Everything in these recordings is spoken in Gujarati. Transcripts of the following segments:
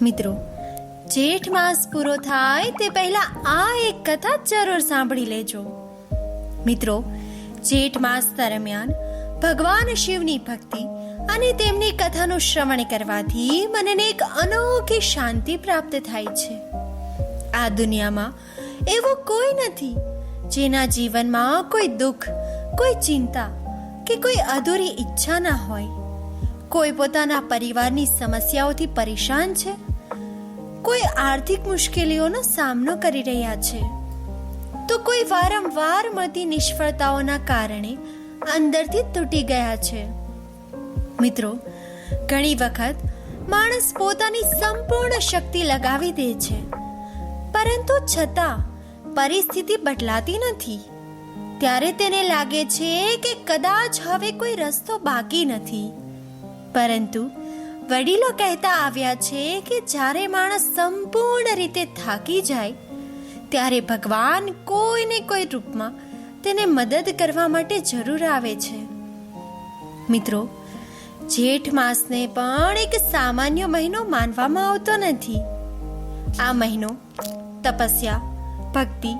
મિત્રો, જેઠ માસ પૂરો થાય તે પહેલા આ એક કથા જરૂર સાંભળી લેજો. મિત્રો, જેઠ માસ દરમિયાન ભગવાન શિવની ભક્તિ અને તેમની કથાનું શ્રવણ કરવાથી મનને એક અનોખી શાંતિ પ્રાપ્ત થાય છે. આ દુનિયામાં એવું કોઈ નથી જેના જીવનમાં કોઈ દુઃખ, કોઈ ચિંતા કે કોઈ અધૂરી ઈચ્છા ના હોય. કોઈ પોતાના પરિવારની સમસ્યાઓથી પરેશાન છે, કોઈ આર્થિક મુશ્કેલીઓનો સામનો કરી રહ્યા છે, તો કોઈ વારંવાર મળતી નિષ્ફળતાઓના કારણે અંદરથી તૂટી ગયા છે. મિત્રો, ઘણી વખત માણસ પોતાની સંપૂર્ણ શક્તિ લગાવી દે છે, પરંતુ છતાં પરિસ્થિતિ બદલાતી નથી. ત્યારે તેને લાગે છે કે કદાચ હવે કોઈ રસ્તો બાકી નથી. પરંતુ વડીલો કહેતા આવ્યા છે કે જ્યારે માણસ સંપૂર્ણ રીતે થાકી જાય ત્યારે ભગવાન કોઈને કોઈ રૂપમાં તેને મદદ કરવા માટે જરૂર આવે છે. મિત્રો, જેઠ માસને પણ એક સામાન્ય મહિનો માનવામાં આવતો નથી. આ મહિનો તપસ્યા, ભક્તિ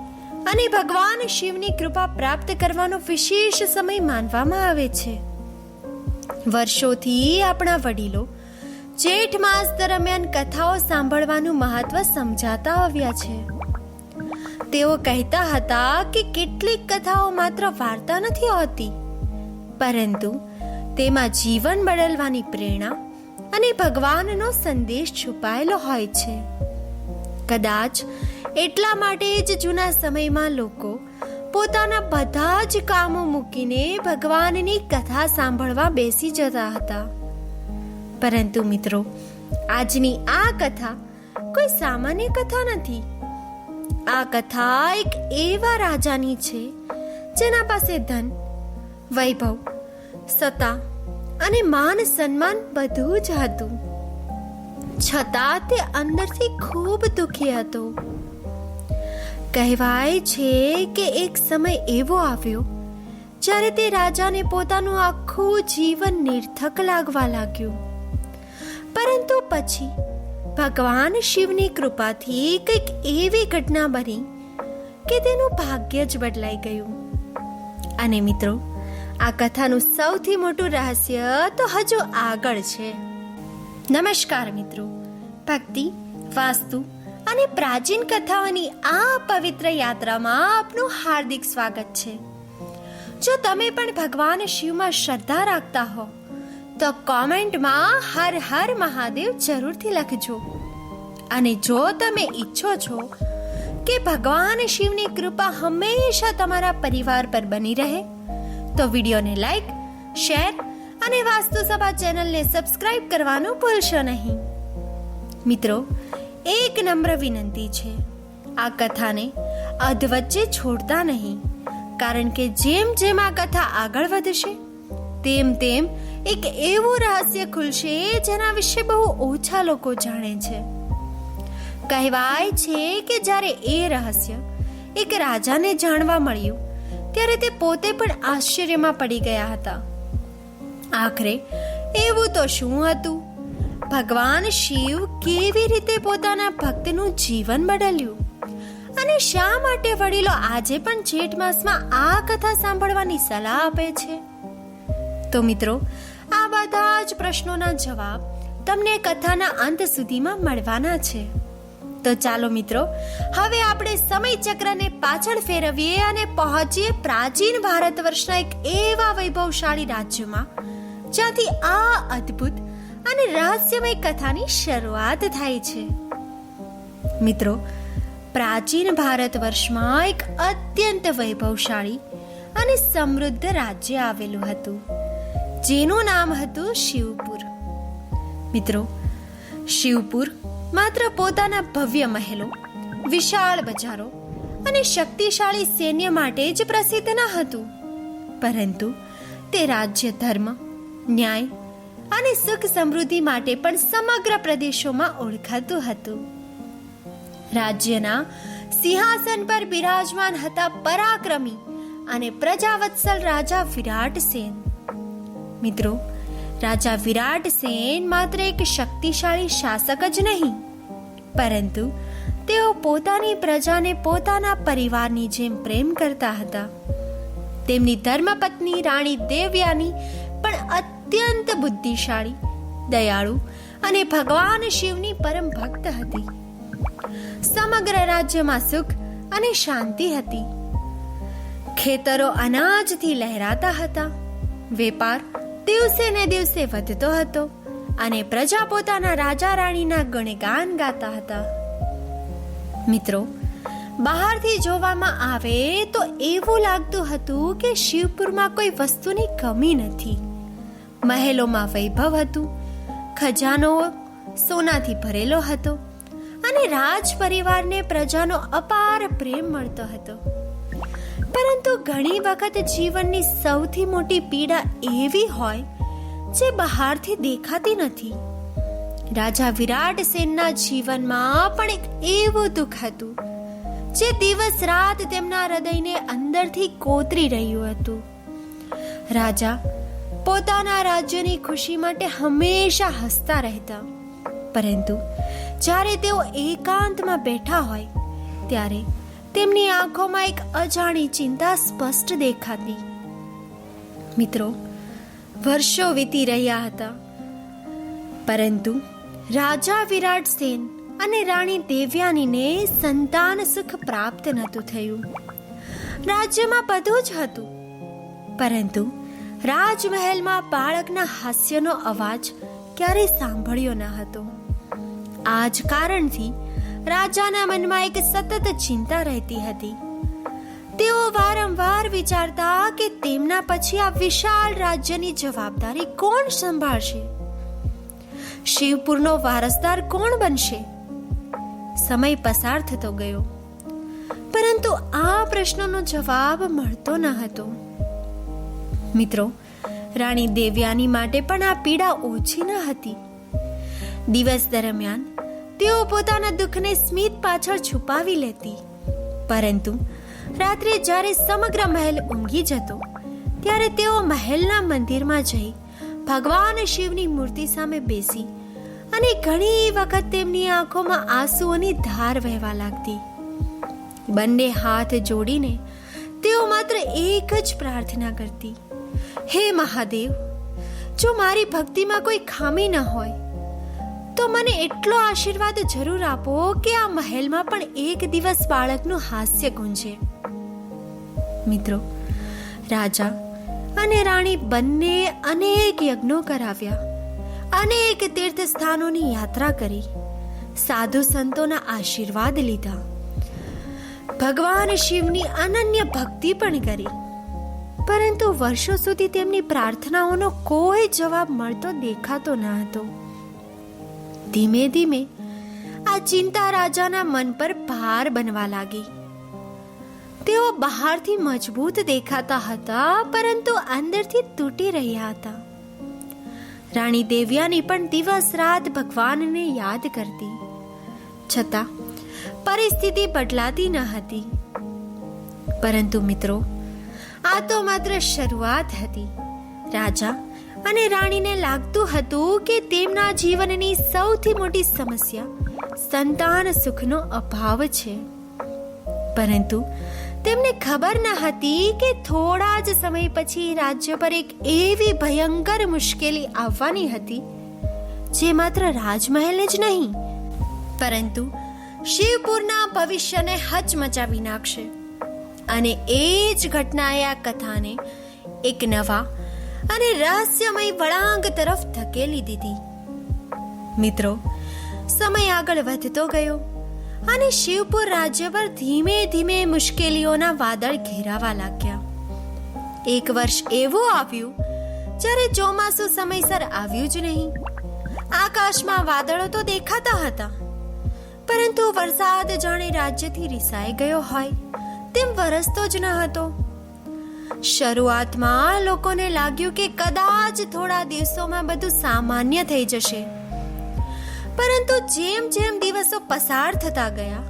અને ભગવાન શિવની કૃપા પ્રાપ્ત કરવાનો વિશેષ સમય માનવામાં આવે છે. વર્ષોથી આપણા વડીલો જેઠ માસ દરમિયાન કથાઓ સાંભળવાનું મહત્વ સમજાતા આવ્યા છે. તેઓ કહેતા હતા કે કેટલીક કથાઓ માત્ર વાર્તા નથી હોતી, પરંતુ તેમાં જીવન બદલવાની પ્રેરણા અને ભગવાનનો સંદેશ છુપાયેલો હોય છે. કદાચ એટલા માટે જ જૂના સમયમાં લોકો પોતાના બધા જ કામો મૂકીને ભગવાનની કથા સાંભળવા બેસી જતા હતા. પરંતુ મિત્રો, આજની આ કથા કોઈ સામાન્ય કથા નથી. આ કથા એક એવા રાજાની છે જેના પાસે ધન, વૈભવ, સત્તા અને માન સન્માન બધું જ હતું, છતાં તે અંદરથી ખૂબ દુઃખી હતો. કહેવાય છે કે એક સમય એવો આવ્યો જ્યારે તે રાજાને પોતાનું આખું જીવન નિર્થક લાગવા લાગ્યું. પરંતુ પછી ભગવાન શિવની કૃપાથી કંઈક એવી ઘટના બની કે તેનું ભાગ્ય જ બદલાઈ ગયું. અને મિત્રો, આ કથાનું સૌથી મોટું રહસ્ય તો હજુ આગળ છે. નમસ્કાર મિત્રો, ભક્તિ, વાસ્તુ અને પ્રાચીન કથાઓની આ પવિત્ર યાત્રામાં આપનું હાર્દિક સ્વાગત છે. જો તમે પણ ભગવાન શિવમાં શ્રદ્ધા રાખતા હો તો કોમેન્ટમાં હર હર મહાદેવ જરૂરથી લખજો. અને જો તમે ઈચ્છો છો કે ભગવાન શિવની કૃપા હંમેશા તમારા પરિવાર પર બની રહે તો વિડીયોને લાઈક, શેર અને વાસ્તુસભા ચેનલને સબસ્ક્રાઇબ કરવાનું ભૂલશો નહીં. મિત્રો, એક નમ્ર વિનંતી છે, આ કથાને અધવચ્ચે છોડતા નહીં, કારણ કે જેમ જેમ આ કથા આગળ વધશે તેમ તેમ એક એવું રહસ્ય ખુલશે જેના વિશે બહુ ઓછા લોકો જાણે છે. કહેવાય છે કે જ્યારે એ રહસ્ય એક રાજાને જાણવા મળ્યું ત્યારે તે પોતે પણ આશ્ચર્યમાં પડી ગયા હતા. આખરે એવું તો શું હતું? ભગવાન શિવ કેવી રીતે પોતાના ભક્તનું જીવન બદલ્યું? અને શા માટે વડીલો આજે પણ જેઠ માસમાં આ કથા સાંભળવાની સલાહ આપે છે? તો મિત્રો, આ બધા જ પ્રશ્નોના જવાબ તમને કથાના અંત સુધીમાં મળવાના છે. તો ચાલો મિત્રો, હવે આપણે સમય ચક્રને પાછળ ફેરવીએ અને પહોંચીએ પ્રાચીન ભારત વર્ષના એક એવા વૈભવશાળી રાજ્યમાં જ્યાંથી આ અદ્ભુત અને રહસ્યમય કથાની શરૂઆત થાય છે. મિત્રો, પ્રાચીન ભારત વર્ષમાં એક અત્યંત વૈભવશાળી અને સમૃદ્ધ રાજ્ય આવેલું હતું જેનું નામ હતું શિવપુર. મિત્રો, શિવપુર માત્ર પોતાના ભવ્ય મહેલો, વિશાળ બજારો અને શક્તિશાળી સૈન્ય માટે જ પ્રસિદ્ધ ન હતું, પરંતુ તે રાજ્ય ધર્મ, ન્યાય અને સુખ સમૃદ્ધિ માટે પણ સમગ્ર પ્રદેશોમાં ઓળખાતું હતું. રાજ્યના સિંહાસન પર બિરાજમાન હતા પરાક્રમી અને પ્રજાવત્સલ રાજા વિરાટ સેન. મિત્રો, રાજા વિરાટસેન માત્ર એક શક્તિશાળી શાસક જ નહીં, પરંતુ તેઓ પોતાની પ્રજાને પોતાના પરિવારની જેમ પ્રેમ કરતા હતા. તેમની ધર્મપત્ની રાણી દેવયાની પણ અત્યંત બુદ્ધિશાળી, દયાળુ અને ભગવાન શિવની પરમ ભક્ત હતી. સમગ્ર રાજ્યમાં સુખ અને શાંતિ હતી. ખેતરો અનાજથી લહેરાતા હતા. વેપાર દિવસે ને દિવસે વધતો હતો અને પ્રજા પોતાના રાજા રાણીના ગુણગાન ગાતા હતા. મિત્રો, બહારથી જોવામાં આવે તો એવું લાગતું હતું કે શિવપુરમાં કોઈ વસ્તુની કમી નથી. મહેલોમાં વૈભવ હતું, ખજાનો સોનાથી ભરેલો હતો અને રાજ પરિવારને પ્રજાનો અપાર પ્રેમ મળતો હતો. પરંતુ ઘણી વખત જીવનની સૌથી મોટી પીડા એવી હોય જે બહારથી દેખાતી નથી. રાજા વિરાટસેનના જીવનમાં પણ એક એવું દુઃખ હતું જે દિવસ રાત તેમના હૃદયને અંદરથી કોતરી રહ્યું હતું. રાજા પોતાના રાજ્યની ખુશી માટે હંમેશા હસતા રહેતા, પરંતુ જ્યારે તેઓ એકાંતમાં બેઠા હોય ત્યારે તેમની આંખોમાં એક અજાણી ચિંતા સ્પષ્ટ દેખાતી. મિત્રો, વર્ષો વીતી રહ્યા હતા, પરંતુ રાજા વિરાટસેન અને રાણી દેવયાનીને સંતાન સુખ પ્રાપ્ત નહોતું થયું. રાજ્યમાં બધું જ હતું, પરંતુ રાજમહેલમાં બાળકના હાસ્યનો અવાજ ક્યારેય સાંભળ્યો ન હતો. આ જ કારણથી રાજાના મનમાં એક સતત ચિંતા રહેતી હતી. તેઓ વારંવાર વિચારતા કે તેમના પછી આ વિશાળ રાજ્યની જવાબદારી કોણ સંભાળશે? શિવપુરનો વારસદાર કોણ બનશે? સમય પસાર થતો ગયો, પરંતુ આ પ્રશ્નનો જવાબ મળતો ન હતો. મિત્રો, રાણી દેવયાની માટે પણ આ પીડા ઓછી ન હતી. દિવસ દરમિયાન તેઓ પોતાના દુઃખને સ્મિત પાછળ છુપાવી લેતી, પરંતુ રાત્રે જ્યારે સમગ્ર મહેલ ઊંઘી જતો ત્યારે તેઓ મહેલના મંદિરમાં જઈ ભગવાન શિવની મૂર્તિ સામે બેસી અને ઘણી વખત તેમની આંખોમાં આંસુઓની ધાર વહેવા લાગતી. બંને હાથ જોડીને તેઓ માત્ર એક જ પ્રાર્થના કરતી, હે મહાદેવ, જો મારી ભક્તિમાં કોઈ ખામી ન હોય તો મને એટલો આશીર્વાદ જરૂર આપો કે આ મહેલમાં પણ એક દિવસ બાળકનું હાસ્ય ગુંજે. મિત્રો, રાજા અને રાણી બંને અનેક યજ્ઞો કરાવ્યા, અનેક તીર્થ સ્થાનોની યાત્રા કરી, સાધુ સંતોના આશીર્વાદ લીધા, ભગવાન શિવની અનન્ય ભક્તિ પણ કરી, પરંતુ વર્ષો સુધી તેમની પ્રાર્થનાઓનો કોઈ જવાબ મળતો દેખાતો ન હતો. ધીમે ધીમે આ ચિંતા રાજાના મન પર ભાર બનવા લાગી. તેઓ બહારથી મજબૂત દેખાતા હતા, પરંતુ અંદરથી તૂટી રહ્યા હતા. રાણી દેવયાની પણ દિવસ રાત ભગવાનને યાદ કરતી, છતાં પરિસ્થિતિ બદલાતી ન હતી. પરંતુ મિત્રો, આ તો માત્ર શરૂઆત હતી. રાજા અને રાણીને લાગતું હતું કે તેમના જીવનની સૌથી મોટી સમસ્યા સંતાન સુખનો અભાવ છે. પરંતુ તેમને ખબર ન હતી કે થોડા જ સમય પછી રાજ્ય પર એક એવી ભયંકર મુશ્કેલી આવવાની હતી જે માત્ર રાજમહેલ જ નહીં, પરંતુ શિવપુરના ભવિષ્યને હચમચાવી નાખશે. અને એ જ ઘટનાએ આ કથાને એક નવા અને રહસ્યમય વળાંક તરફ ધકેલી દીધી. મિત્રો, સમય આગળ વધતો ગયો અને શિવપુર રાજ્ય પર ધીમે ધીમે મુશ્કેલીઓના વાદળ ઘેરાવા લાગ્યા. એક વર્ષ એવું આવ્યું જ્યારે ચોમાસું સમયસર આવ્યું જ નહીં. આકાશમાં વાદળો તો દેખાતા હતા, પરંતુ વરસાદ જાણે રાજ્યથી રિસાઈ ગયો હોય તેમ વરસતો જ ન હતો. શરૂઆતમાં લોકોને લાગ્યું કે કદાચ થોડા દિવસોમાં બધું સામાન્ય થઈ જશે, પરંતુ જેમ જેમ દિવસો પસાર થતા ગયા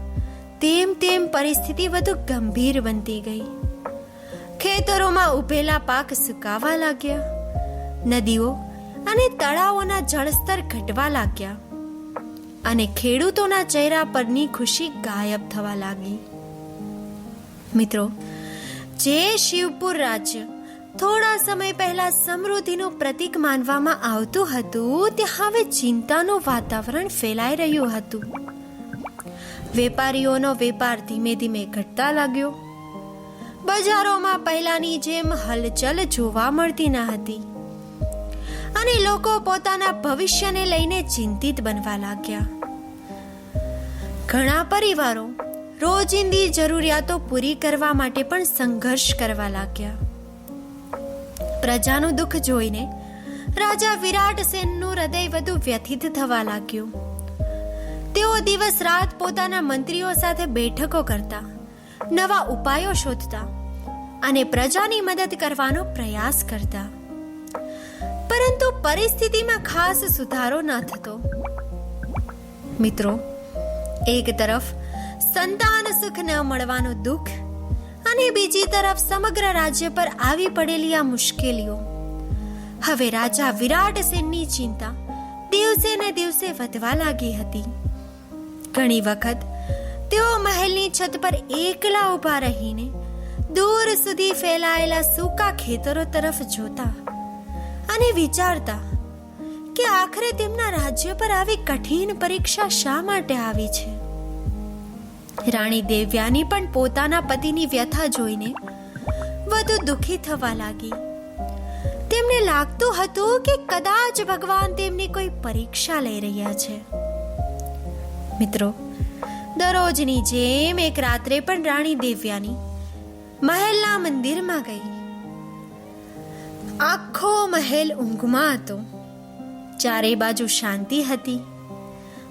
તેમ તેમ પરિસ્થિતિ વધુ ગંભીર બનતી ગઈ. ખેતરોમાં ઉભેલા પાક સુકાવા લાગ્યા, નદીઓ અને તળાવોના જળસ્તર ઘટવા લાગ્યા અને ખેડૂતોના ચહેરા પરની ખુશી ગાયબ થવા લાગી. મિત્રો, જે શિવપુર રાજ્ય થોડા સમય પહેલા સમૃદ્ધિનું પ્રતીક માનવામાં આવતું હતું, તે હવે ચિંતાનું વાતાવરણ ફેલાઈ રહ્યું હતું. વેપારીઓનો વેપાર ધીમે ધીમે ઘટતા લાગ્યો. બજારોમાં પહેલાની જેમ હલચલ જોવા મળતી ન હતી અને લોકો પોતાના ભવિષ્યને લઈને ચિંતિત બનવા લાગ્યા. ઘણા પરિવારો રોજિંદી જરૂરિયાતો પૂરી કરવા માટે પણ સંઘર્ષ કરવા લાગ્યા. પ્રજાનું દુઃખ જોઈને રાજા વિરાટસેનનું હૃદય વધુ વ્યથિત થવા લાગ્યું. તેઓ દિવસ રાત પોતાના મંત્રીઓ સાથે બેઠકો કરતા, નવા ઉપાયો શોધતા અને પ્રજાની મદદ કરવાનો પ્રયાસ કરતા. પરંતુ પરિસ્થિતિમાં ખાસ સુધારો ન થતો. મિત્રો, એક તરફ સંતાન સુખ ન મળવાનું દુઃખ અને બીજી તરફ સમગ્ર રાજ્ય પર આવી પડેલી આ મુશ્કેલીઓ. હવે રાજા વિરાટસેનની ચિંતા દિવસે ને દિવસે વધવા લાગી હતી. ઘણી વખત તેઓ મહેલની છત પર એકલા ઊભા રહીને દૂર સુધી ફેલાયેલા સૂકા ખેતરો તરફ જોતા અને વિચારતા કે આખરે તેમના રાજ્ય પર આવી કઠિન પરીક્ષા શા માટે આવી છે. રાણી દેવ્યાની પણ પોતાના પતિની વ્યથા જોઈને વધુ દુઃખી થવા લાગી. તેમને લાગતું હતું કે કદાચ ભગવાન તેમની કોઈ પરીક્ષા લઈ રહ્યા છે. મિત્રો, દરરોજની જેમ એક રાત્રે પણ રાણી દેવ્યાની મહેલના મંદિરમાં ગઈ. આખો મહેલ ઊંઘમાં હતો. ચારે બાજુ શાંતિ હતી.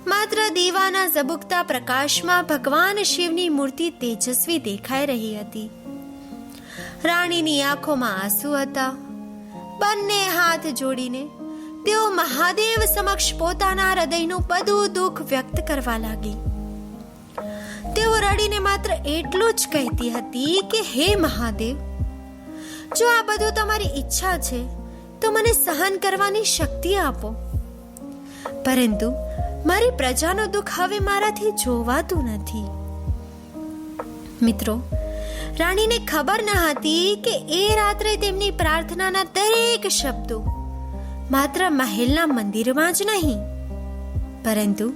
માત્ર દીવાના ઝબુકતા પ્રકાશમાં ભગવાન શિવની મૂર્તિ તેજસ્વી દેખાઈ રહી હતી. રાણીની આંખોમાં આંસુ હતા. બંને હાથ જોડીને તેઓ મહાદેવ સમક્ષ પોતાના હૃદયનું બધું દુઃખ વ્યક્ત કરવા લાગી. તેઓ રડીને માત્ર એટલું જ કહેતી હતી કે હે મહાદેવ, જો આ બધું તમારી ઈચ્છા છે તો મને સહન કરવાની શક્તિ આપો. પરંતુ મારી પ્રજાનું દુઃખ હવે મારાથી જોવાતું નથી. મિત્રો, રાણીને ખબર ન હતી કે એ રાત્રે તેમની પ્રાર્થનાના દરેક શબ્દો માત્ર મહેલના મંદિરમાં જ નહીં, પરંતુ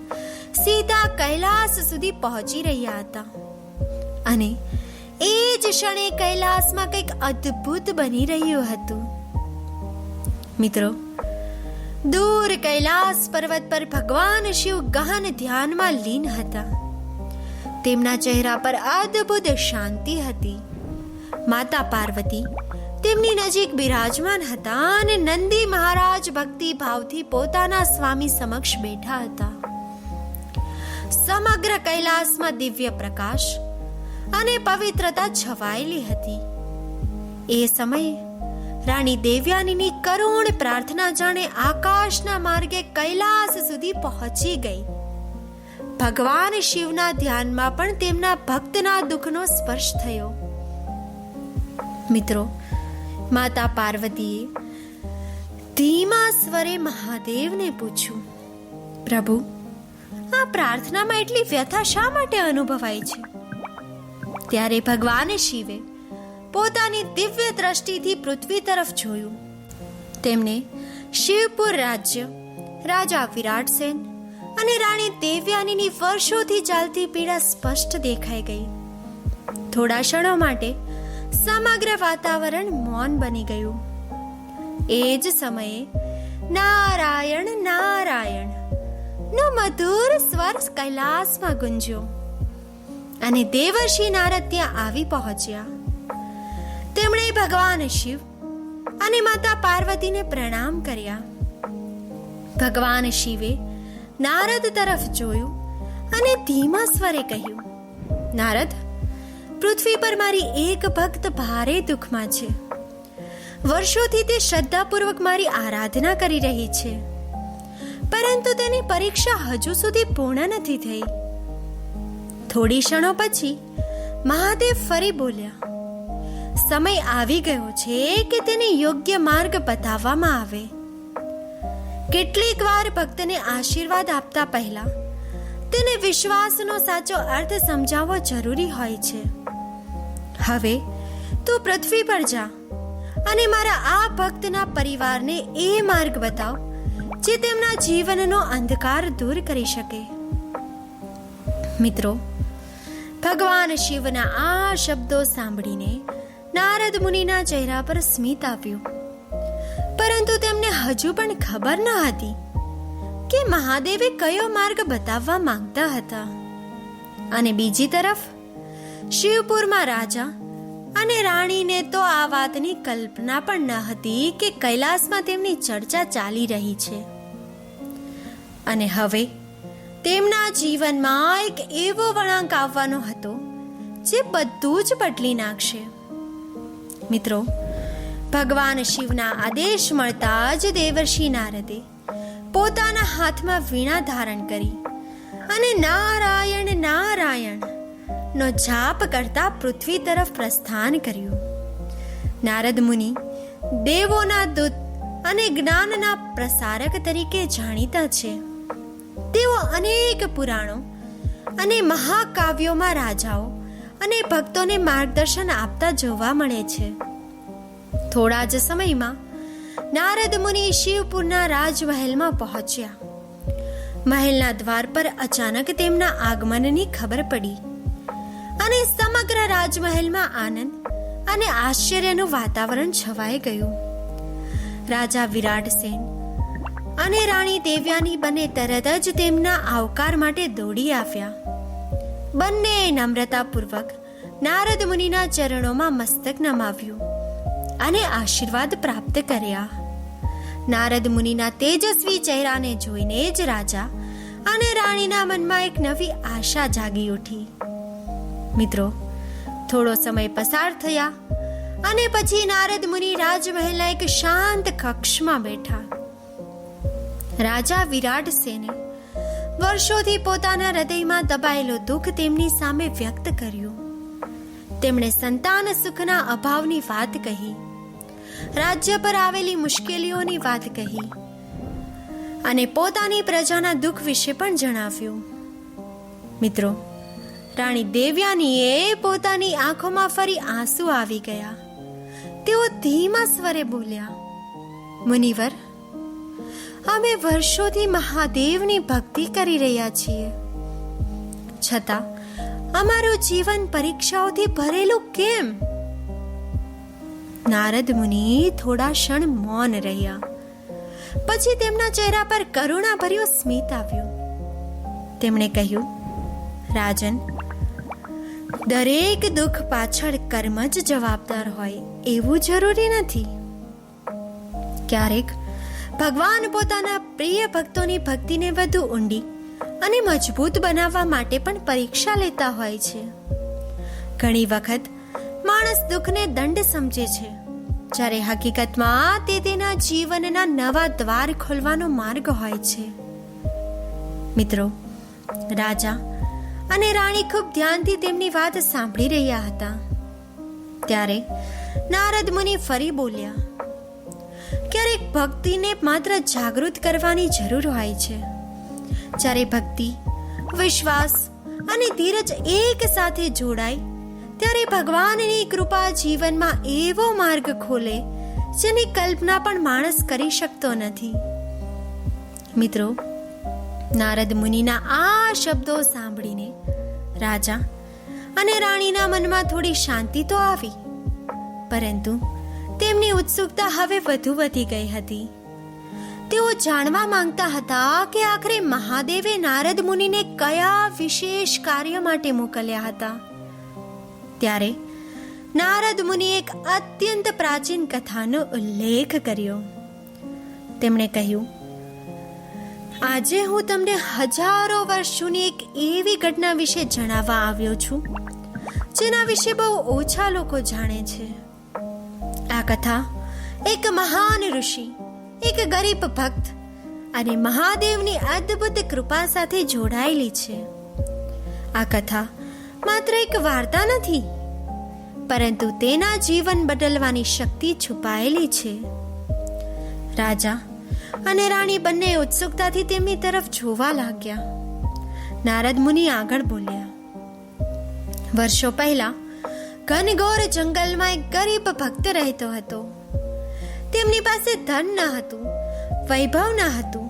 સીધા કૈલાસ સુધી પહોંચી રહ્યા હતા. અને એ જ ક્ષણે કૈલાસમાં કંઈક અદ્ભુત બની રહ્યું હતું. મિત્રો, દૂર કૈલાસ પર્વત પર ભગવાન શિવ ગહન ધ્યાનમાં લીન હતા. તેમના ચહેરા પર અદ્ભુત શાંતિ હતી. માતા પાર્વતી તેમની નજીક બિરાજમાન હતા અને નંદી મહારાજ ભક્તિ ભાવથી પોતાના સ્વામી સમક્ષ બેઠા હતા. સમગ્ર કૈલાસમાં દિવ્ય પ્રકાશ અને પવિત્રતા છવાયેલી હતી. એ સમયે રાણી દેવ્યાનીની કરુણ પ્રાર્થના જાણે આકાશના માર્ગે કૈલાસ સુધી પહોંચી ગઈ. ભગવાન શિવના ધ્યાનમાં પણ તેમના ભક્તના દુઃખનો સ્પર્શ થયો. મિત્રો, માતા પાર્વતીએ ધીમા સ્વરે મહાદેવને પૂછ્યું, પ્રભુ, આ પ્રાર્થનામાં એટલી વ્યથા શા માટે અનુભવાય છે? ત્યારે ભગવાન શિવે પોતાની દિવ્ય દ્રષ્ટિથી પૃથ્વી તરફ જોયું. તેમને શિવપુર રાજ્ય, રાજા વિરાટસેન અને રાણી દેવ્યાનીની વર્ષોથી ચાલતી પીડા સ્પષ્ટ દેખાઈ ગઈ. થોડા ક્ષણો માટે સમગ્ર વાતાવરણ મૌન બની ગયું. એ જ સમયે નારાયણ નારાયણ નો મધુર સ્વર કૈલાસમાં ગુંજ્યો અને દેવર્ષિ નારદ ત્યાં આવી પહોંચ્યા. તેમણે ભગવાન શિવ અને માતા પાર્વતીને પ્રણામ કર્યા. ભગવાન શિવે નારદ તરફ જોયું અને ધીમા સ્વરે કહ્યું, નારદ, પૃથ્વી પર મારી એક ભક્ત ભારે દુઃખમાં છે. વર્ષોથી તે શ્રદ્ધાપૂર્વક મારી આરાધના કરી રહી છે, પરંતુ તેની પરીક્ષા હજુ સુધી પૂર્ણ નથી થઈ. થોડી ક્ષણો પછી મહાદેવ ફરી બોલ્યા, સમય આવી ગયો છે કે તેને યોગ્ય માર્ગ બતાવવામાં આવે. કેટલીક વાર ભક્તને આશીર્વાદ આપતા પહેલા તેને વિશ્વાસનો સાચો અર્થ સમજાવવો જરૂરી હોય છે. હવે તું પૃથ્વી પર જા અને મારા આ ભક્તના પરિવારને એ માર્ગ બતાવ જે તેમના જીવનનો અંધકાર દૂર કરી શકે. મિત્રો, ભગવાન શિવના આ શબ્દો સાંભળીને નારદ મુનિના ચહેરા પર સ્મિત આવ્યું. પરંતુ તેમને હજુ પણ ખબર ન હતી કે મહાદેવે કયો માર્ગ બતાવવા માંગતા હતા. અને બીજી તરફ શિવપુરમાં રાજા અને રાણીને તો આ વાતની કલ્પના પણ ન હતી કે કૈલાસમાં તેમની ચર્ચા ચાલી રહી છે અને હવે તેમના જીવનમાં એક એવો વળાંક આવવાનો હતો જે બધું જ બદલી નાખશે. મિત્રો, ભગવાન શિવના આદેશ મળતા જ દેવર્ષિ નારદે પોતાના હાથમાં વીણા ધારણ કરી અને નારાયણ નારાયણ નો જાપ કરતા પૃથ્વી તરફ પ્રસ્થાન કર્યું. નારદ મુનિ દેવોના દૂત અને જ્ઞાનના પ્રસારક તરીકે જાણીતા છે. તેઓ અનેક પુરાણો અને મહાકાવ્યોમાં રાજાઓ અને ભક્તોને માર્ગદર્શન આપતા જોવા મળે છે. થોડા જ સમયમાં નારદ મુનિ શિવપુરના રાજમહેલમાં પહોંચ્યા. મહેલના દ્વાર પર અચાનક તેમના આગમનની ખબર પડી અને સમગ્ર રાજમહેલમાં આનંદ અને આશ્ચર્યનું વાતાવરણ છવાઈ ગયું. રાજા વિરાટસેન અને રાણી દેવ્યાની બંને તરત જ તેમના આવકાર માટે દોડી આવ્યા. બંને નમ્રતાપૂર્વક નારદ મુનિના ચરણોમાં મસ્તક નમાવ્યું અને આશીર્વાદ પ્રાપ્ત કર્યા. નારદ મુનિના તેજસ્વી ચહેરાને જોઈને જ રાજા અને રાણીના મનમાં એક નવી આશા જાગી ઉઠી. મિત્રો, થોડો સમય પસાર થયા અને પછી નારદ મુનિ રાજમહેલના એક શાંત કક્ષમાં બેઠા. રાજા વિરાટસેને વર્ષોથી પોતાના હૃદયમાં દબાયેલું દુઃખ તેમની સામે વ્યક્ત કર્યું. તેમણે સંતાન સુખના અભાવની વાત કહી, રાજ્ય પર આવેલી મુશ્કેલીઓની વાત કહી અને પોતાની પ્રજાના દુઃખ વિશે પણ જણાવ્યું. મિત્રો, રાણી દેવ્યાનીએ પોતાની આંખોમાં ફરી આંસુ આવી ગયા. તેઓ ધીમા સ્વરે બોલ્યા, મુનિવર, અમે વર્ષોથી મહાદેવની ભક્તિ કરી રહ્યા છીએ, છતાં અમારું જીવન પરીક્ષાઓથી ભરેલું કેમ? નારદ મુનિ થોડા ક્ષણ મૌન રહ્યા. પછી તેમના ચહેરા પર કરુણાભર્યું સ્મિત આવ્યું. તેમણે કહ્યું, રાજન, દરેક દુઃખ પાછળ કર્મ જ જવાબદાર હોય એવું જરૂરી નથી. ક્યારેક ભગવાન પોતાના પ્રિય ભક્તોની ભક્તિને વધુ ઊંડી અને મજબૂત બનાવવા માટે પણ પરીક્ષા લેતા હોય છે. ઘણી વખત માણસ દુઃખને દંડ સમજે છે, જ્યારે હકીકતમાં તે તેના જીવનના નવા દ્વાર ખોલવાનો માર્ગ હોય છે. મિત્રો, રાજા અને રાણી ખૂબ ધ્યાનથી તેમની વાત સાંભળી રહ્યા હતા. ત્યારે નારદ મુનિ ફરી બોલ્યા, ક્યારેક ભક્તિને માત્ર જાગૃત કરવાની જરૂર હોય છે. જ્યારે ભક્તિ, વિશ્વાસ અને ધીરજ એક સાથે જોડાય ત્યારે ભગવાનની કૃપા જીવનમાં એવો માર્ગ ખોલે જેની કલ્પના પણ માણસ કરી શકતો નથી. મિત્રો, નારદ મુનિના આ શબ્દો સાંભળીને રાજા અને રાણીના મનમાં થોડી શાંતિ તો આવી, પરંતુ તેમની ઉત્સુકતા હવે વધુ વધી ગઈ હતી. તેઓ જાણવા માંગતા હતા કે આખરે મહાદેવે નારદ મુનિને કયા વિશેષ કાર્ય માટે મોકલ્યા હતા. ત્યારે નારદ મુનિ એક અત્યંત પ્રાચીન કથાનો ઉલ્લેખ કર્યો. તેમણે કહ્યું, આજે હું તમને હજારો વર્ષ જૂની એક એવી ઘટના વિશે જણાવવા આવ્યો છું જેના વિશે બહુ ઓછા લોકો જાણે છે. આ કથા એક મહાન ઋષિ, એક ગરીબ ભક્ત અને મહાદેવની અદ્ભુત કૃપા સાથે જોડાયેલી છે. આ કથા માત્ર એક વાર્તા નથી, પરંતુ તેના જીવન બદલવાની શક્તિ છુપાયેલી છે. રાજા અને રાણી બંને ઉત્સુકતાથી તેમની તરફ જોવા લાગ્યા. નારદ મુનિ આગળ બોલ્યા. વર્ષો પહેલા ઘનઘોર જંગલમાં એક ગરીબ ભક્ત રહેતો હતો. તેમની પાસે ધન ન હતું, વૈભવ ન હતું,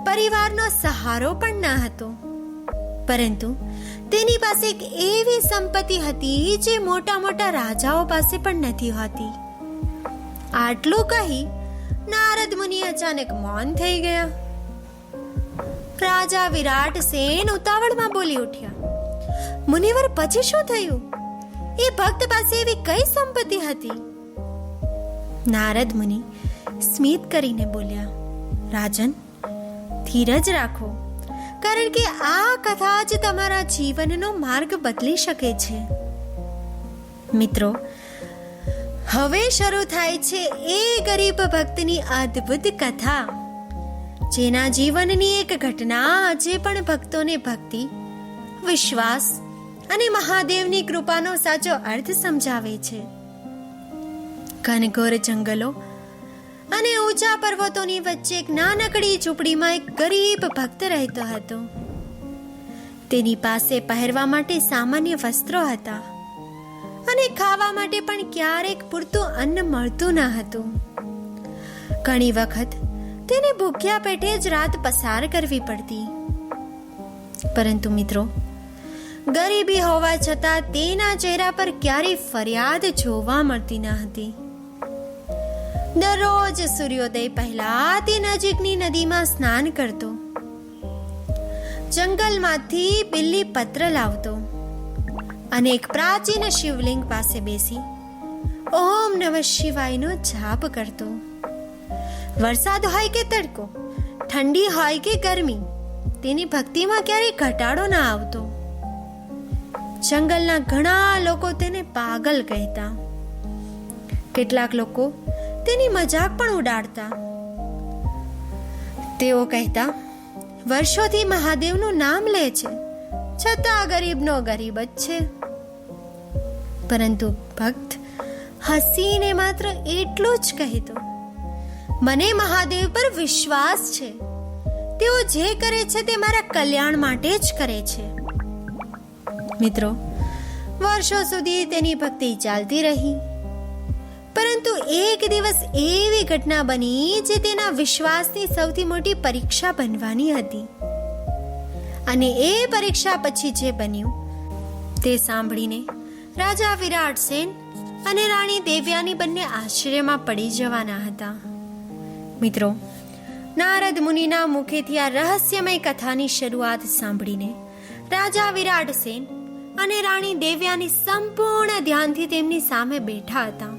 પરિવારનો સહારો પણ ન હતો, પરંતુ તેની પાસે એક એવી સંપત્તિ હતી જે મોટા મોટા રાજાઓ પાસે પણ નથી હોતી. આટલું કહી નારદ મુનિ અચાનક મૌન થઈ ગયા. રાજા વિરાટ સેન ઉતાવળમાં બોલી ઉઠ્યા. મુનિવર, પછી શું થયું? એ ભક્ત પાસે એવી કઈ સંપત્તિ હતી? નારદ મુનિ સ્મિત કરીને બોલ્યા. રાજન, ધીરજ રાખો, કારણ કે આ કથા જ તમારા જીવનનો માર્ગ બદલી શકે છે. મિત્રો, હવે શરૂ થાય છે એ ગરીબ ભક્તની અદ્ભુત કથા, જેના જીવનની એક ઘટના આજે પણ ભક્તોને ભક્તિ, વિશ્વાસ અને મહાદેવની કૃપાનો સાચો અર્થ સમજાવે છે. ઘનઘોર જંગલો અને ઊંચા પર્વતોની વચ્ચે એક નાનકડી ઝૂંપડીમાં એક ગરીબ ભક્ત રહેતો હતો. તેની પાસે પહેરવા માટે સામાન્ય વસ્ત્રો હતા અને ખાવા માટે પણ ક્યારેક પૂરતું અન્ન મળતું ન હતું. ઘણી વખત તેને ભૂખ્યા પેટે જ રાત પસાર કરવી પડતી. પરંતુ મિત્રો, ગરીબી હોવા છતાં તેના ચહેરા પર ક્યારેય ફરિયાદ જોવા મળતી ન હતી. દરરોજ સૂર્યોદય પહેલા તે નજીકની નદીમાં સ્નાન કરતો, જંગલમાંથી બિલ્લી પત્ર લાવતો અને એક પ્રાચીન શિવલિંગ પાસે બેસી ઓમ નમઃ શિવાયનો જાપ કરતો. વરસાદ હોય કે તડકો, ઠંડી હોય કે ગરમી, તેની ભક્તિમાં ક્યારેય ઘટાડો ન આવતો. જંગલના ઘણા લોકો તેને પાગલ કહેતા. કેટલાક લોકો તેની મજાક પણ ઉડાડતા. તેઓ કહેતા, વર્ષોથી મહાદેવનું નામ લે છે, છતાં ગરીબનો ગરીબ જ છે. પરંતુ ભક્ત હસીને માત્ર એટલું જ કહેતો, મને મહાદેવ પર વિશ્વાસ છે, તેઓ જે કરે છે તે મારા કલ્યાણ માટે જ કરે છે. મિત્રો, વર્ષો સુધી તેની ભક્તિ ચાલતી રહી, પરંતુ એક દિવસ એવી ઘટના બની જે તેના વિશ્વાસની સૌથી મોટી પરીક્ષા બનવાની હતી. અને એ પરીક્ષા પછી જે બન્યું તે સાંભળીને રાજા વિરાટ સેન અને રાણી દેવયાની બંને આશ્ચર્યમાં પડી જવાના હતા. મિત્રો, નારદ મુનિના મુખેથી આ રહસ્યમય કથાની શરૂઆત સાંભળીને રાજા વિરાટ સેન અને રાણી દેવયાની સંપૂર્ણ ધ્યાનથી તેમની સામે બેઠા હતા.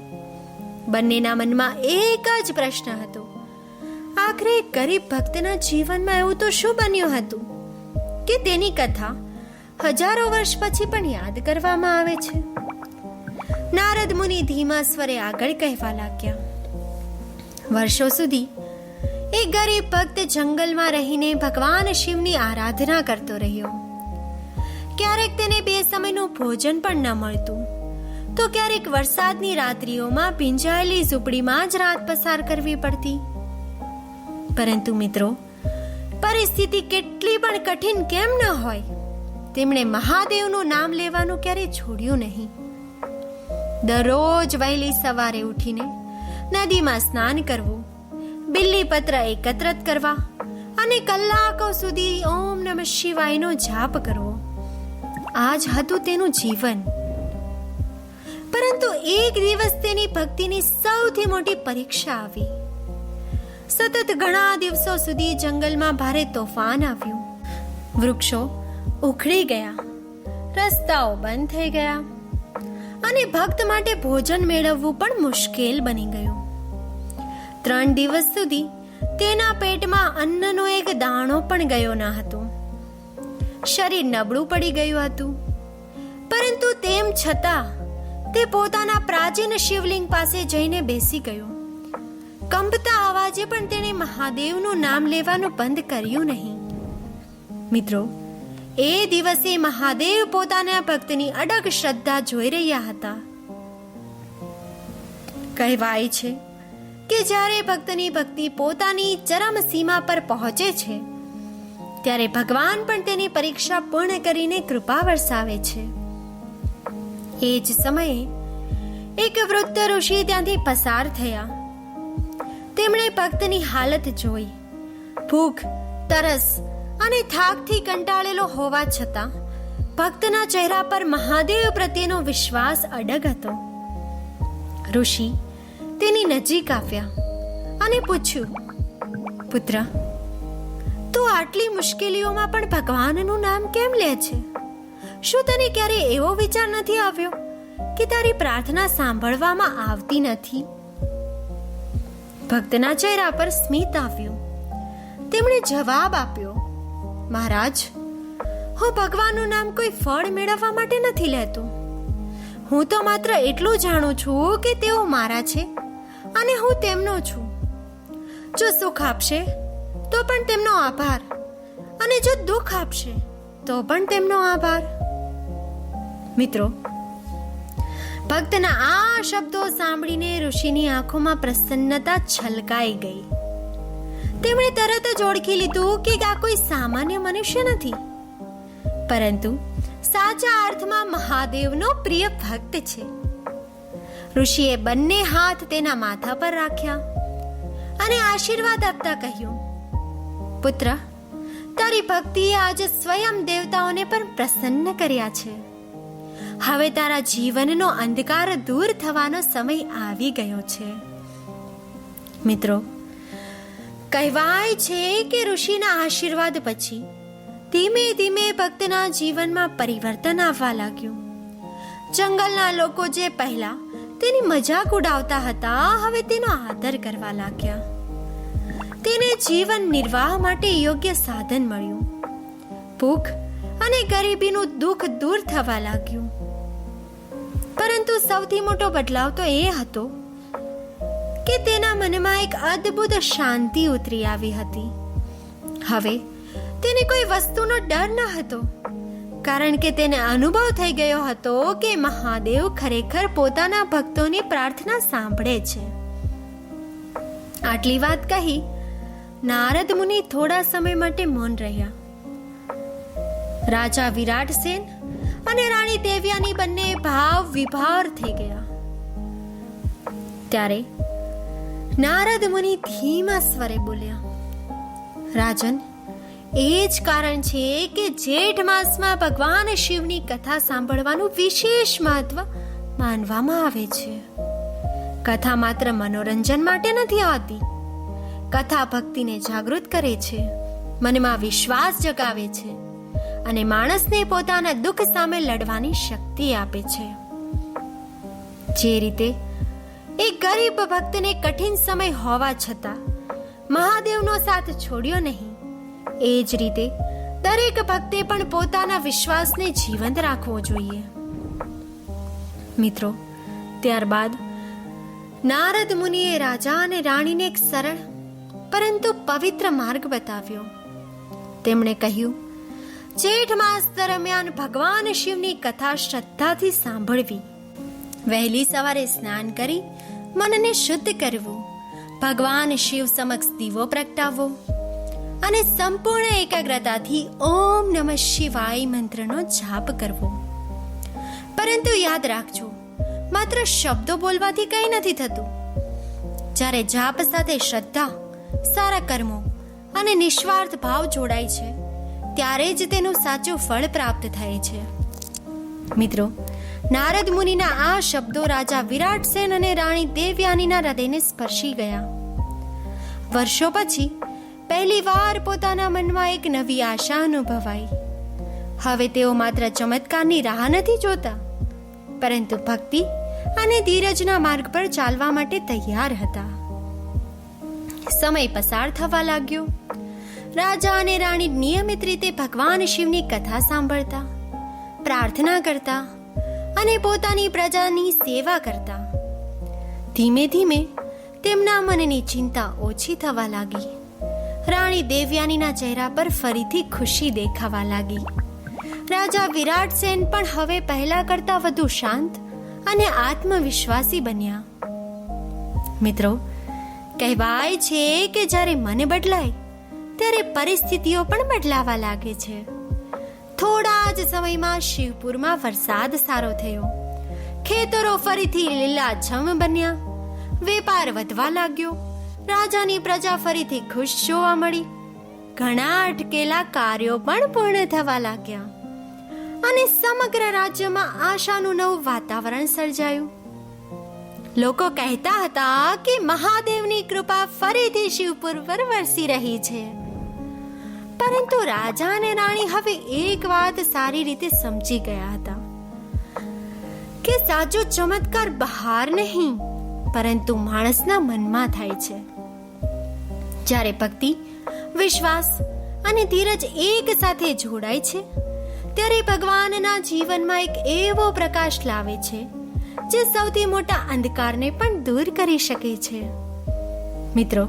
બંનેના મનમાં એક જ પ્રશ્ન હતો, આખરે ગરીબ ભક્તના જીવનમાં એવું તો શું બન્યું હતું કે તેની કથા હજારો વર્ષ પછી પણ યાદ કરવામાં આવે છે? નારદ મુનિ ધીમા સ્વરે આગળ કહેવા લાગ્યા. વર્ષો સુધી એક ગરીબ ભક્ત જંગલમાં રહીને ભગવાન શિવની આરાધના કરતો રહ્યો. ક્યારેક તેને 2 સમયનું ભોજન પણ ન મળતું, તો ક્યારેક વરસાદની રાત્રિઓમાં ભીંજાયેલી ઝૂંપડીમાં જ રાત પસાર કરવી પડતી. પરંતુ મિત્રો, પરિસ્થિતિ કેટલી પણ કઠિન કેમ ન હોય, તેમણે મહાદેવનું નામ લેવાનું ક્યારેય છોડ્યું નહીં. દરરોજ વહેલી સવારે ઉઠીને નદીમાં સ્નાન કરવું, બિલ્લીપત્ર એકત્રિત કરવા અને કલાકો સુધી ઓમ નમઃ શિવાયનો જાપ કરવો, આ જ હતું તેનું જીવન. પરંતુ એક દિવસ તેની ભક્તિની સૌથી મોટી પરીક્ષા આવી. સતત ઘણા દિવસો સુધી જંગલમાં ભારે તોફાન આવ્યું. વૃક્ષો ઉખડી ગયા, રસ્તાઓ બંધ થઈ ગયા અને ભક્ત માટે ભોજન મેળવવું પણ મુશ્કેલ બની ગયું. 3 દિવસ સુધી તેના પેટમાં અન્નનો એક દાણો પણ ગયો ન હતો. શરીર નબળું પડી ગયું હતું, પરંતુ તેમ છતાં તે પોતાના પ્રાચીન શિવલિંગ પાસે જઈને બેસી ગયો. કંપતા અવાજે પણ તેણે મહાદેવનું નામ લેવાનું બંધ કર્યું નહીં. મિત્રો, એ દિવસે મહાદેવ પોતાના ભક્તની અડગ શ્રદ્ધા જોઈ રહ્યા હતા. કહેવાય છે કે જ્યારે ભક્તની ભક્તિ પોતાની ચરમ સીમા પર પહોંચે છે ત્યારે ભગવાન પણ તેની પરીક્ષા પૂર્ણ કરીને કૃપા વરસાવે છે. એ જ સમયે એક વૃદ્ધ ઋષિ ત્યાંથી પસાર થયા. તેમણે ભક્તની હાલત જોઈ. ભૂખ, તરસ અને થાકથી કંટાળેલો હોવા છતાં ભક્તના ચહેરા પર મહાદેવ પ્રત્યેનો વિશ્વાસ અડગ હતો. ઋષિ તેની નજીક આવ્યા અને પૂછ્યું, પુત્ર, તું આટલી મુશ્કેલીઓમાં પણ ભગવાનનું નામ કેમ લે છે? શું તને ક્યારે એવો વિચાર નથી આવ્યો કે તારી પ્રાર્થના સાંભળવામાં આવતી નથી? ભક્તના ચહેરા પર સ્મિત આવ્યું. તેમણે જવાબ આપ્યો, મહારાજ, હું ભગવાનનું નામ કોઈ ફળ મેળવવા માટે નથી લેતો. હું તો માત્ર એટલું જાણું છું કે તેઓ મારા છે અને હું તેમનો છું. જો સુખ આપશે તો પણ તેમનો આભાર, અને જો દુઃખ આપશે તો પણ તેમનો આભાર. મિત્રો, ભક્તના આ શબ્દો સાંભળીને ઋષિની આંખોમાં પ્રસન્નતા છલકાઈ ગઈ. તેમણે તરત જ ઓળખી લીધું કે આ કોઈ સામાન્ય મનુષ્ય નથી, પરંતુ સાચા અર્થમાં મહાદેવનો પ્રિય ભક્ત છે. ઋષિએ બંને હાથ તેના માથા પર રાખ્યા અને આશીર્વાદ આપતા કહ્યું, પુત્ર, તારી ભક્તિએ આજે સ્વયં દેવતાઓને પણ પ્રસન્ન કર્યા છે. હવે તારા જીવનનો અંધકાર દૂર થવાનો સમય આવી ગયો છે. મિત્રો, કહેવાય છે કે ઋષિના આશીર્વાદ પછી ધીમે ધીમે ભક્તના જીવનમાં પરિવર્તન આવવા લાગ્યું. જંગલના લોકો જે પહેલા તેની મજાક ઉડાવતા હતા, હવે તેનો આદર કરવા લાગ્યા. તેને જીવન નિર્વાહ માટે યોગ્ય સાધન મળ્યું. ભૂખ અને ગરીબીનું દુઃખ દૂર થવા લાગ્યું. પરંતુ સૌથી મોટો બદલાવ તો એ હતો કે તેના મનમાં એક અદ્ભુત શાંતિ ઉતરી આવી હતી. હવે તેને કોઈ વસ્તુનો ડર ન હતો, કારણ કે તેને અનુભવ થઈ ગયો હતો કે મહાદેવ ખરેખર પોતાના ભક્તોની પ્રાર્થના સાંભળે છે. આટલી વાત કહી નારદ મુનિ થોડા સમય માટે મૌન રહ્યા. રાજા વિરાટસેન અને રાણી દેવ્યાની બંને ભાવ વિભાર થઈ ગયા. ત્યારે નારદ મુનિ ધીમા સ્વરે બોલ્યા, રાજન, એ જ કારણ છે કે જેઠ માસમાં ભગવાન શિવની કથા સાંભળવાનું વિશેષ મહત્વ માનવામાં આવે છે. કથા માત્ર મનોરંજન માટે નથી હોતી. કથા ભક્તિને જાગૃત કરે છે, મનમાં વિશ્વાસ જગાવે છે અને માણસને પોતાના દુઃખ સામે લડવાની શક્તિ આપે છે. જે રીતે એક ગરીબ ભક્તને કઠિન સમય હોવા છતાં મહાદેવનો સાથ છોડ્યો નહીં, એ જ રીતે દરેક ભક્તે પણ પોતાના વિશ્વાસને જીવંત રાખવો જોઈએ. મિત્રો, ત્યારબાદ નારદ મુનિએ રાજા અને રાણીને એક સરળ પરંતુ પવિત્ર માર્ગ બતાવ્યો. તેમણે કહ્યું, જેઠ માસ દરમિયાન ભગવાન શિવની કથા શ્રદ્ધાથી સાંભળવી. વહેલી સવારે સ્નાન કરી મનને શુદ્ધ કરવું, ભગવાન શિવ સમક્ષ દીવો પ્રગટાવવો અને સંપૂર્ણ એકાગ્રતાથી ઓમ નમઃ શિવાય મંત્રનો જાપ કરવો. પરંતુ યાદ રાખજો, માત્ર શબ્દો બોલવાથી કંઈ નથી થતું. જ્યારે જાપ સાથે શ્રદ્ધા, સારા કર્મો અને નિસ્વાર્થ ભાવ જોડાય છે, ત્યારે જ તેનું સાચું ફળ પ્રાપ્ત થાય છે. મિત્રો, નારદ મુનિના આ શબ્દો રાજા વિરાટસેન અને રાણી દેવયાનીના હૃદયને સ્પર્શી ગયા. વર્ષો પછી પહેલી વાર પોતાના મનમાં એક નવી આશા અનુભવાઈ. હવે તેઓ માત્ર ચમત્કારની રાહ નથી જોતા, પરંતુ ભક્તિ અને ધીરજના માર્ગ પર ચાલવા માટે તૈયાર હતા. સમય પસાર થવા લાગ્યો. રાજા અને રાણી નિયમિત રીતે ભગવાન શિવની કથા સાંભળતા, પ્રાર્થના કરતા અને પોતાની પ્રજાની સેવા કરતા. ધીમે ધીમે તેમના મનની ચિંતા ઓછી થવા લાગી. રાણી દેવયાનીના ચહેરા પર ફરીથી ખુશી દેખાવા લાગી. રાજા વિરાટસેન પણ હવે પહેલા કરતા વધુ શાંત અને આત્મવિશ્વાસી બન્યા. મિત્રો, કહેવાય છે કે જ્યારે મન બદલાય ત્યારે પરિસ્થિતિઓ પણ બદલાવા લાગે છે. થોડા જ સમયમાં શિવપુરમાં વરસાદ સારો થયો. ખેતરો ફરીથી લીલાછમ બન્યા. વેપાર વધવા લાગ્યો. રાજાની પ્રજા ફરીથી ખુશ જોવા મળી. ઘણા અટકેલા કાર્યો પણ પૂર્ણ થવા લાગ્યા અને સમગ્ર રાજ્યમાં આશાનું નવું વાતાવરણ સર્જાયું. લોકો કહેતા હતા કે મહાદેવની કૃપા ફરીથી શિવપુર પર વરસી રહી છે. પરંતુ રાજા અને રાણી હવે એક વાત સારી રીતે સમજી ગયા હતા કે સાચો ચમત્કાર બહાર નહીં પરંતુ માણસના મનમાં થાય છે. જ્યારે ભક્તિ, વિશ્વાસ અને ધીરજ એક સાથે જોડાય છે ત્યારે ભગવાનના જીવનમાં એક એવો પ્રકાશ લાવે છે જે સૌથી મોટા અંધકારને પણ દૂર કરી શકે છે. મિત્રો,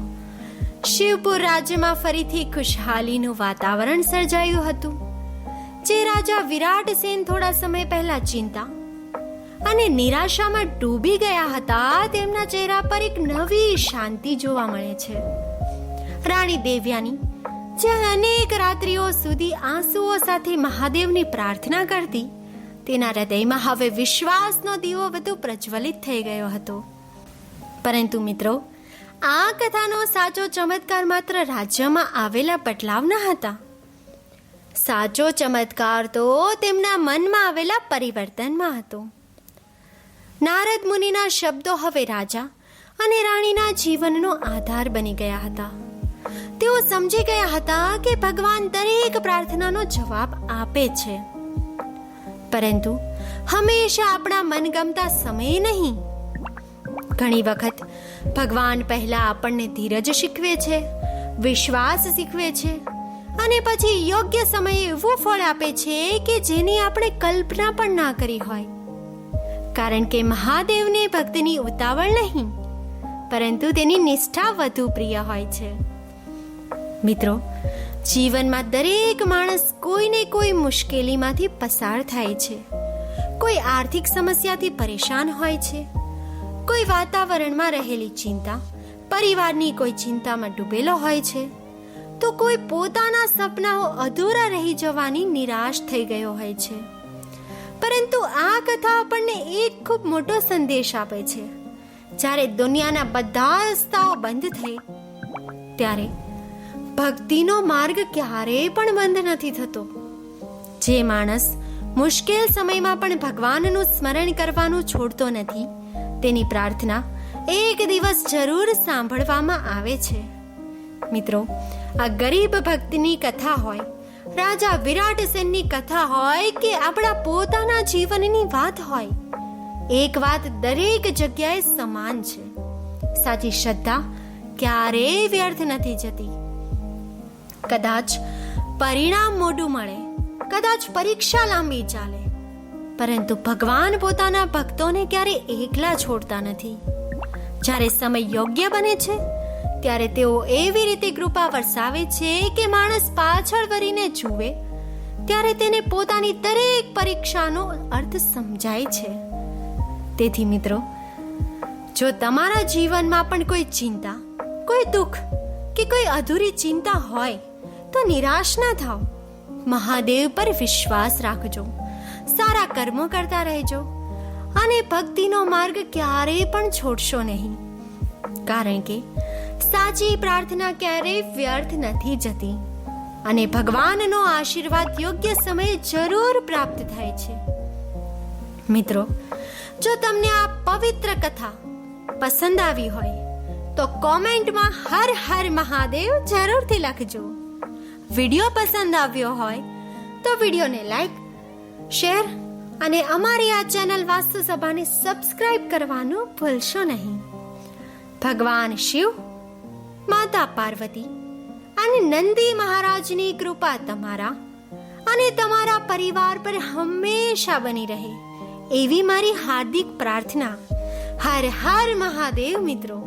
શિવપુર રાજ્યમાં ફરીથી ખુશહાલીનું વાતાવરણ સર્જાયું હતું. જે રાજા વિરાટસેન થોડા સમય પહેલા ચિંતા અને નિરાશામાં ડૂબી ગયા હતા, તેમના ચહેરા પર એક નવી શાંતિ જોવા મળે છે. રાણી દેવયાની, જે અનેક રાત્રિઓ સુધી આંસુઓ સાથે મહાદેવની પ્રાર્થના કરતી, તેના હૃદયમાં હવે વિશ્વાસનો દીવો વધુ પ્રજ્વલિત થઈ ગયો હતો. પરંતુ મિત્રો, આ કથાનો સાચો ચમત્કાર માત્ર રાજ્યમાં આવેલા બદલાવ ન હતા. સાચો ચમત્કાર તો તેમના મનમાં આવેલા પરિવર્તનમાં હતો. નારદ મુનિના શબ્દો હવે રાજા અને રાણીના જીવનનો આધાર બની ગયા હતા. તેઓ સમજી ગયા હતા કે ભગવાન દરેક પ્રાર્થનાનો જવાબ આપે છે, પરંતુ હંમેશા આપણા મનગમતા સમયે નહીં. ઘણી વખત ભગવાન પહેલા આપણને ધીરજ શીખવે છે, વિશ્વાસ શીખવે છે અને પછી યોગ્ય સમયે એવું ફળ આપે છે કે જેની આપણે કલ્પના પણ ના કરી હોય. કારણ કે મહાદેવને ભક્તિની ઉતાવળ નહીં પરંતુ તેની નિષ્ઠા વધુ પ્રિય હોય છે. મિત્રો, જીવનમાં દરેક માણસ કોઈને કોઈ મુશ્કેલીમાંથી પસાર થાય છે. કોઈ આર્થિક સમસ્યાથી પરેશાન હોય છે, કોઈ વાતાવરણમાં રહેલી ચિંતા, પરિવારની કોઈ ચિંતામાં ડૂબેલો હોય છે, તો કોઈ પોતાના સપનાઓ અધૂરા રહી જવાની નિરાશ થઈ ગયો હોય છે. પરંતુ આ કથા આપણને એક ખૂબ મોટો સંદેશ આપે છે. જ્યારે દુનિયાના બધા રસ્તાઓ બંધ થાય ત્યારે ભક્તિનો માર્ગ ક્યારેય પણ બંધ નથી થતો. જે માણસ મુશ્કેલ સમયમાં પણ ભગવાનનું સ્મરણ કરવાનું છોડતો નથી, તેની પ્રાર્થના એક દિવસ જરૂર સાંભળવામાં આવે છે. મિત્રો, આ ગરીબ ભક્તની કથા હોય, રાજા વિરાટસેનની કથા હોય કે આપણા પોતાના જીવનની વાત હોય, એક વાત દરેક જગ્યાએ સમાન છે: સાચી શ્રદ્ધા ક્યારેય વ્યર્થ નથી જતી. કદાચ પરિણામ મોડું મળે, કદાચ પરીક્ષા લાંબી ચાલે, પરંતુ ભગવાન પોતાના ભક્તોને ક્યારે એકલા છોડતા નથી. જ્યારે સમય યોગ્ય બને છે ત્યારે તેઓ એવી રીતે કૃપા વરસાવે છે કે માણસ પાછળ વળીને જુએ ત્યારે તેને પોતાની દરેક પરીક્ષાનો અર્થ સમજાય છે. તેથી મિત્રો, જો તમારા જીવનમાં પણ કોઈ ચિંતા, કોઈ દુઃખ કે કોઈ અધૂરી ચિંતા હોય તો નિરાશ ના થાઓ. મહાદેવ પર વિશ્વાસ રાખજો, સારા કર્મો કરતા રહેજો અને ભક્તિનો માર્ગ ક્યારેય પણ છોડશો નહીં. કારણ કે સાચી પ્રાર્થના ક્યારેય વ્યર્થ નથી જતી અને ભગવાનનો આશીર્વાદ યોગ્ય સમયે જરૂર પ્રાપ્ત થાય છે. મિત્રો, જો તમને આ પવિત્ર કથા પસંદ આવી હોય તો કોમેન્ટમાં હર હર મહાદેવ જરૂરથી લખજો. વિડીયો પસંદ આવ્યો હોય તો વિડીયોને લાઈક, શેર અને અમારી આ ચેનલ વાસ્તુ સભાને સબસ્ક્રાઇબ કરવાનું ભૂલશો નહીં. ભગવાન શિવ, માતા પાર્વતી અને નંદી મહારાજની કૃપા તમારા અને તમારા પરિવાર પર હંમેશા બની રહે એવી મારી હાર્દિક પ્રાર્થના. હર હર મહાદેવ મિત્રો.